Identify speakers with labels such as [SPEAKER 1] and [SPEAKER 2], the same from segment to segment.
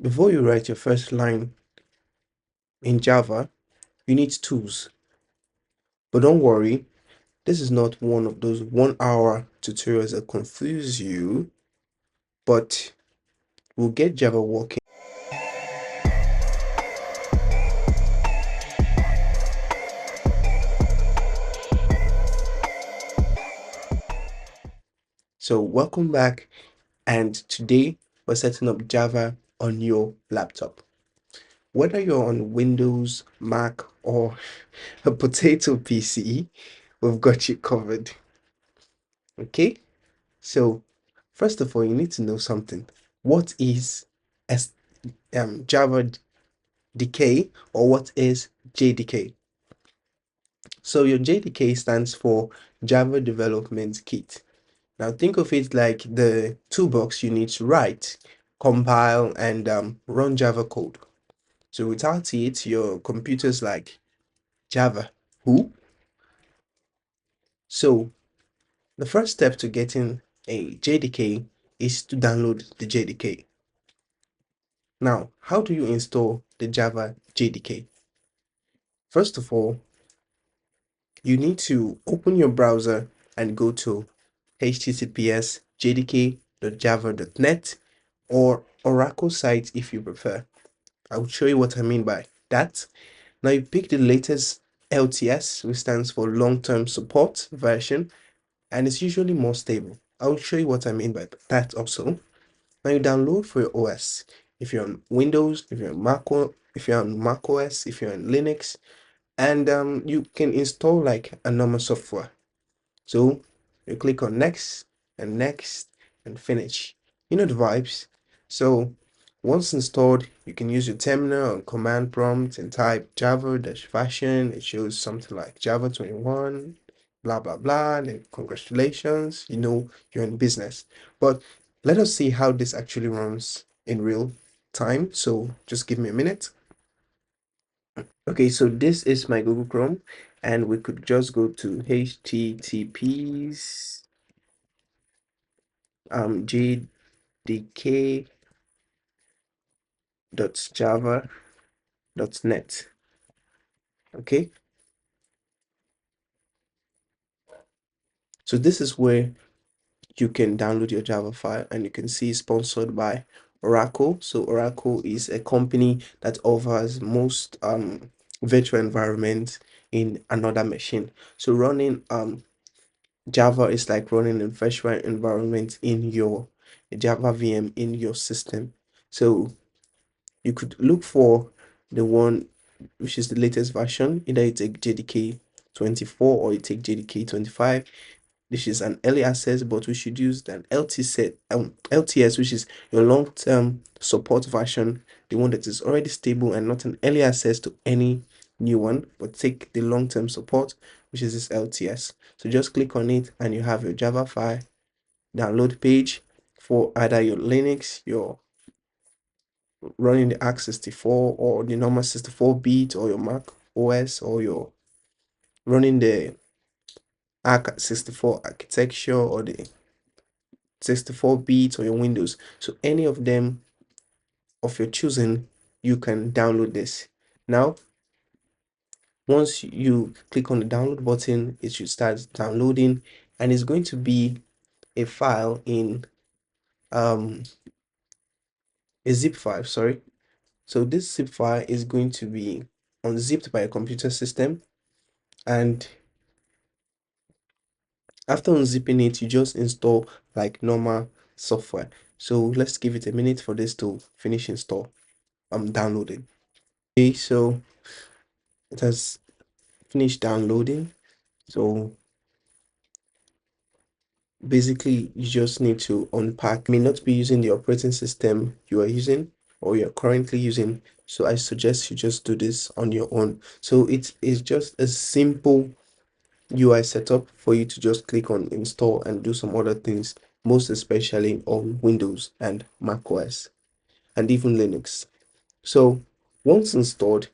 [SPEAKER 1] Before you write your first line in Java, you need tools. But don't worry, this is not one of those 1 hour tutorials that confuse you, but will get Java working. So welcome back, and today we're setting up Java on your laptop. Whether you're on Windows, Mac, or a potato PC, we've got you covered. Okay, so first of all, you need to know something. What is S Java DK, or what is JDK? So your JDK stands for Java Development Kit. Now think of it like the toolbox you need to write, compile, and run Java code. So without it, your computer's like Java. Who? So the first step to getting a JDK is to download the JDK. Now, how do you install the Java JDK? First of all, you need to open your browser and go to https jdk.java.net or Oracle site if you prefer. I will show you what I mean by that. Now you pick the latest LTS, which stands for long-term support version, and it's usually more stable. I will show you what I mean by that also. Now you download for your OS. If you're on Windows, if you're on Mac OS, if you're on Linux, and you can install like a normal software. So you click on next and finish. You know the vibes. So once installed, you can use your terminal or command prompt and type java-version. It shows something like Java 21, blah blah blah. And then congratulations, you know you're in business. But let us see how this actually runs in real time. So just give me a minute. Okay, so this is my Google Chrome, and we could just go to https jdk.java.net. Okay, so this is where you can download your Java file, and you can see sponsored by Oracle. So Oracle is a company that offers most virtual environments in another machine. So running Java is like running a virtual environment in your Java VM in your system. So you could look for the one which is the latest version. Either you take JDK 24 or you take JDK 25. This is an early access, but we should use an LTS, which is your long-term support version, the one that is already stable and not an early access to any new one, but take the long-term support, which is this LTS. So just click on it and you have your Java file download page for either your Linux, your running the Arc 64 or the normal 64-bit, or your Mac OS, or your running the Arc 64 architecture, or the 64-bit, or your Windows. So any of them of your choosing, you can download this. Now, once you click on the download button, it should start downloading, and it's going to be a file in um a zip file, sorry. So this zip file is going to be unzipped by a computer system, and after unzipping it, you just install like normal software. So let's give it a minute for this to finish install. I'm downloading. Okay, so it has finished downloading. So basically you just need to unpack. May not be using the operating system you are using or you're currently using. So I suggest you just do this on your own. So it is just a simple UI setup for you to just click on install and do some other things, most especially on Windows and Mac OS and even Linux. So once installed,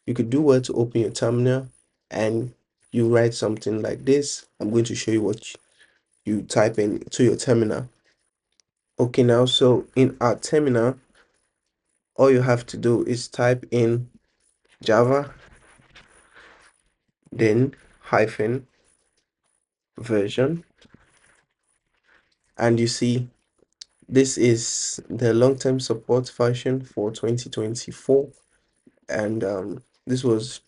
[SPEAKER 1] you could do well to open your terminal and you write something like this. I'm going to show you what you type in to your terminal. Okay, now so in our terminal, all you have to do is type in Java, then hyphen version, and you see this is the long-term support version for 2024, and this was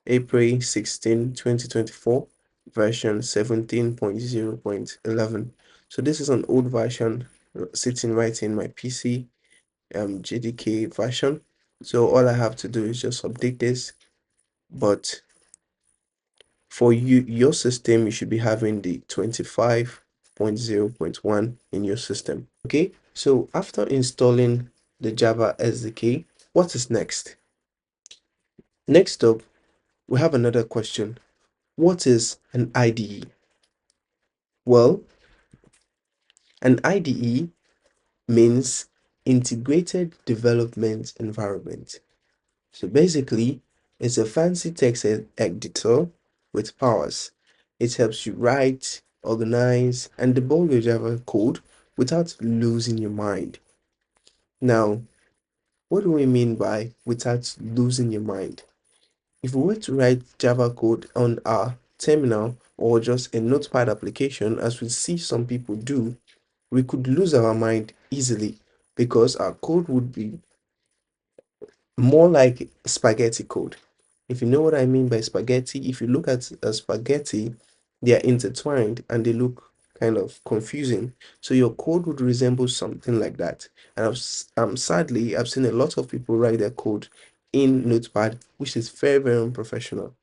[SPEAKER 1] April 16, 2024, version 17.0.11. So this is an old version sitting right in my PC, JDK version. So all I have to do is just update this, but for your system, you should be having the 25.0.1 in your system. Okay, so after installing the Java SDK, what is next? Next up, we have another question. What is an IDE? Well, an IDE means Integrated Development Environment. So basically, it's a fancy text editor with powers. It helps you write, organize, and debug your Java code without losing your mind. Now, what do we mean by without losing your mind? If we were to write Java code on our terminal or just a notepad application, as we see some people do, we could lose our mind easily because our code would be more like spaghetti code. If you know what I mean by spaghetti, if you look at a spaghetti, they are intertwined and they look kind of confusing. So your code would resemble something like that. And sadly, I've seen a lot of people write their code in Notepad, which is very, very unprofessional.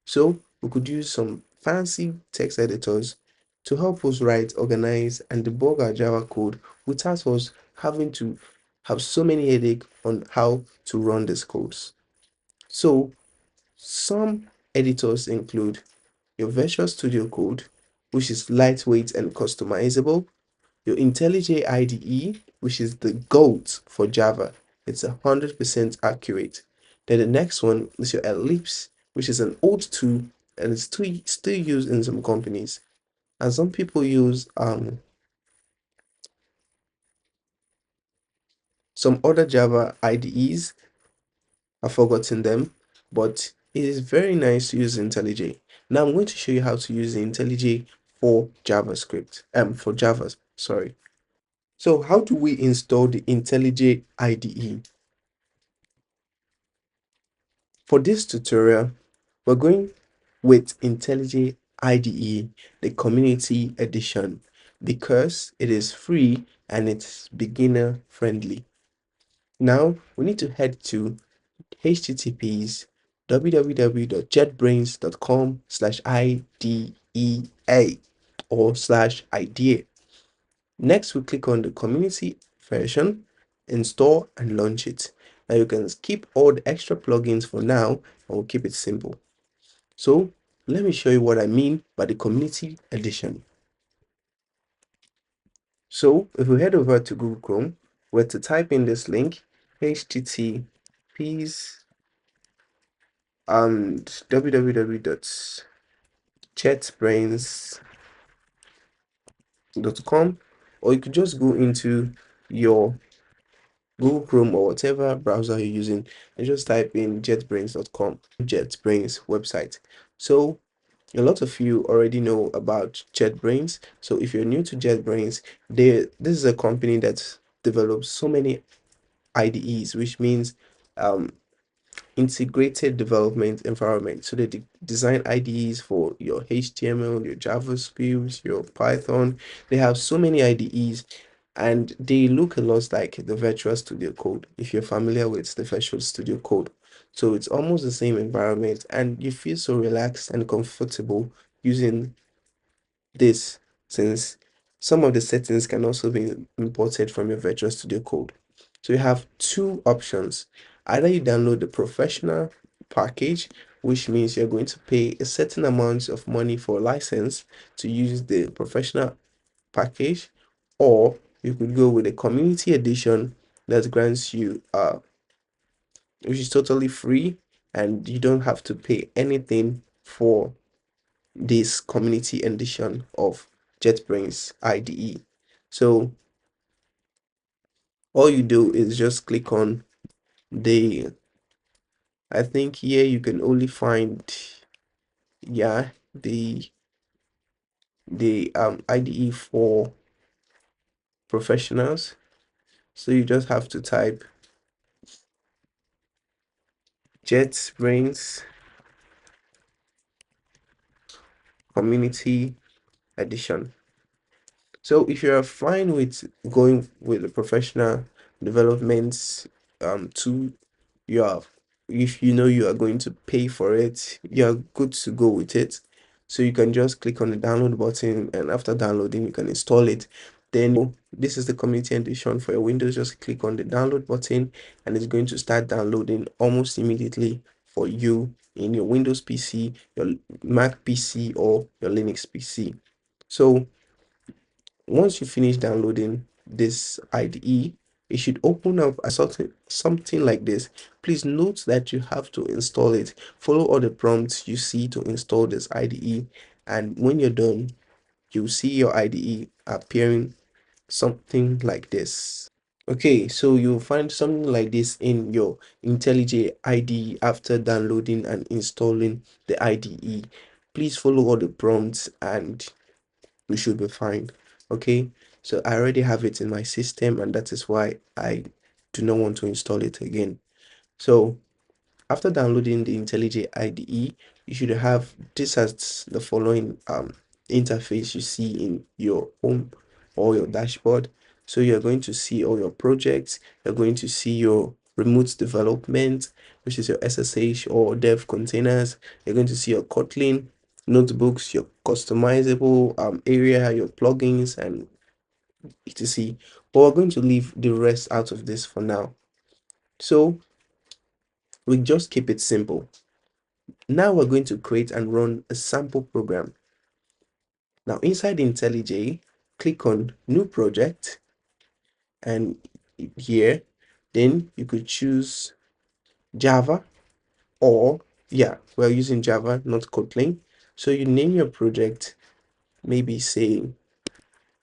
[SPEAKER 1] So we could use some fancy text editors to help us write, organize, and debug our Java code without us having to have so many headache on how to run these codes. So some editors include your Visual Studio Code, which is lightweight and customizable, your IntelliJ IDE, which is the GOAT for Java. It's 100% accurate. Then the next one is your Ellipse, which is an old tool and it's still used in some companies. And some people use some other Java IDEs. I've forgotten them, but it is very nice to use IntelliJ. Now I'm going to show you how to use the IntelliJ for JavaScript, for Java, sorry. So how do we install the IntelliJ IDE? For this tutorial, we're going with IntelliJ IDE, the community edition, because it is free and it's beginner friendly. Now we need to head to https www.jetbrains.com/IDEA or /IDEA. Next, we click on the community version, install and launch it. Now you can skip all the extra plugins for now and we'll keep it simple. So let me show you what I mean by the community edition. So if we head over to Google Chrome, we're to type in this link, https and www.jetbrains.com, or you could just go into your Google Chrome or whatever browser you're using and just type in jetbrains.com, JetBrains website. So a lot of you already know about JetBrains. So if you're new to JetBrains, this is a company that develops so many IDEs, which means integrated development environment. So they design IDEs for your HTML, your JavaScript, your Python. They have so many IDEs and they look a lot like the Visual Studio Code if you're familiar with the Visual Studio Code. So it's almost the same environment and you feel so relaxed and comfortable using this, since some of the settings can also be imported from your Visual Studio Code. So you have two options. Either you download the professional package, which means you're going to pay a certain amount of money for a license to use the professional package, or you could go with a community edition that grants you which is totally free and you don't have to pay anything for this community edition of JetBrains IDE. So All you do is just click on the, I think here you can only find, yeah, the IDE for professionals. So you just have to type JetBrains Community Edition. So if you're fine with going with the professional development tool, you are, if you know you are going to pay for it, you're good to go with it. So you can just click on the download button, and after downloading you can install it. Then this is the community edition for your Windows. Just click on the download button and it's going to start downloading almost immediately for you in your Windows PC, your Mac PC, or your Linux PC. So once you finish downloading this IDE, it should open up a something like this. Please note that you have to install it. Follow all the prompts you see to install this IDE, and when you're done, you'll see your IDE appearing something like this. Okay, so you'll find something like this in your IntelliJ IDE after downloading and installing the IDE. Please follow all the prompts and we should be fine. Okay, so I already have it in my system, and that is why I do not want to install it again. So after downloading the IntelliJ IDE, you should have this as the following interface you see in your home or your dashboard. So you're going to see all your projects, you're going to see your remote development, which is your SSH or dev containers, you're going to see your Kotlin notebooks, your customizable area, your plugins, and etc. But we're going to leave the rest out of this for now. So we just keep it simple. Now we're going to create and run a sample program. Now inside IntelliJ, click on New Project, and here, then you could choose Java, or yeah, we're using Java, not Kotlin. So you name your project, maybe say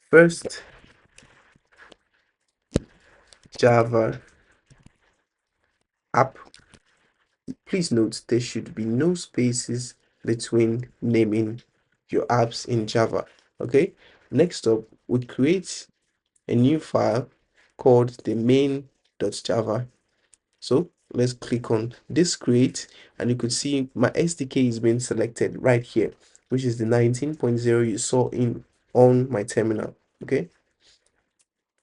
[SPEAKER 1] first Java app. Please note there should be no spaces between naming your apps in Java. Okay, next up, we create a new file called the main.java. So let's click on this create, and you could see my SDK is being selected right here, which is the 19.0 you saw in on my terminal. Okay,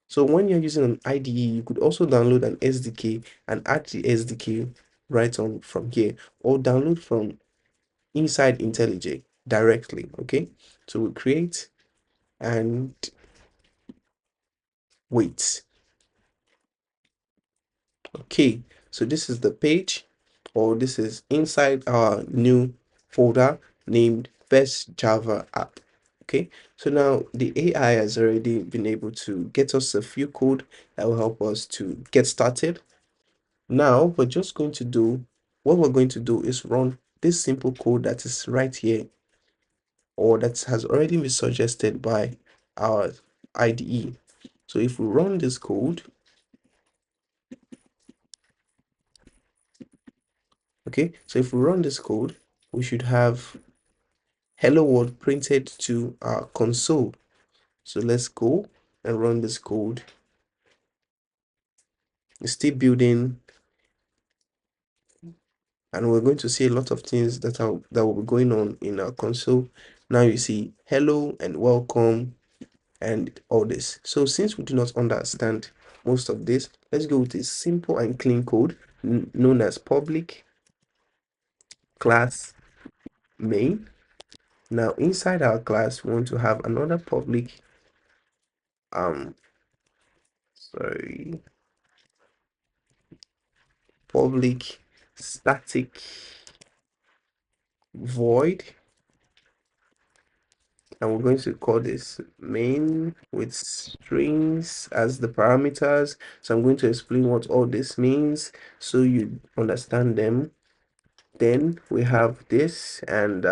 [SPEAKER 1] so when you're using an IDE, you could also download an SDK and add the SDK right on from here, or download from inside IntelliJ directly. Okay, so we create and wait. Okay, so this is the page, or this is inside our new folder named best Java app. Okay, so now the AI has already been able to get us a few code that will help us to get started. Now we're just going to do, what we're going to do is run this simple code that is right here, or that has already been suggested by our IDE. So if we run this code, okay, so if we run this code, we should have hello world printed to our console. So let's go and run this code. It's still building, and we're going to see a lot of things that will be going on in our console. Now you see hello and welcome and all this. So since we do not understand most of this, let's go with a simple and clean code known as public class main. Now inside our class, we want to have another public um sorry public static void, and we're going to call this main with strings as the parameters. So I'm going to explain what all this means so you understand them. Then we have this, and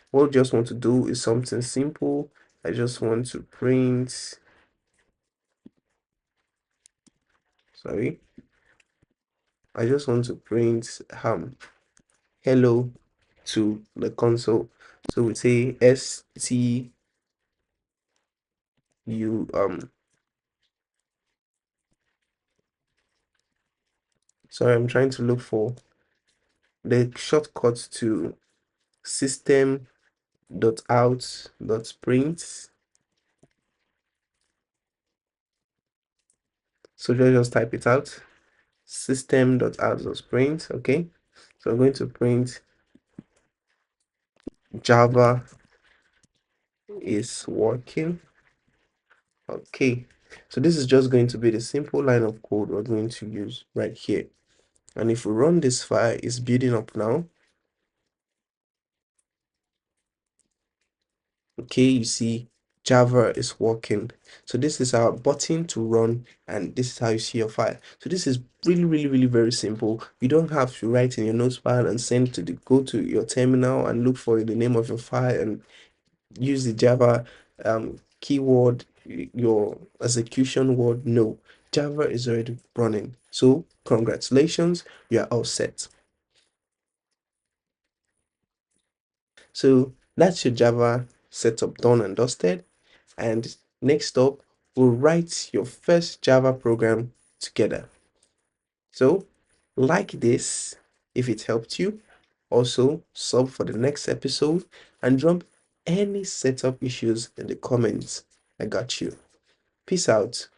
[SPEAKER 1] what we just want to do is something simple. I just want to print sorry, I just want to print hello to the console. So we say stu sorry, I'm trying to look for the shortcut to system.out.print. So just type it out, system.out.print. Okay, so I'm going to print Java is working. Okay, so this is just going to be the simple line of code we're going to use right here. And if we run this file, it's building up now. Okay, you see Java is working. So this is our button to run, and this is how you see your file. So this is really very simple. You don't have to write in your notepad and send to the go to your terminal and look for the name of your file and use the Java keyword, your execution word. No, Java is already running. So congratulations, you are all set. So that's your Java setup done and dusted. And next up, we'll write your first Java program together. So like this if it helped you. Also sub for the next episode and drop any setup issues in the comments. I got you. Peace out.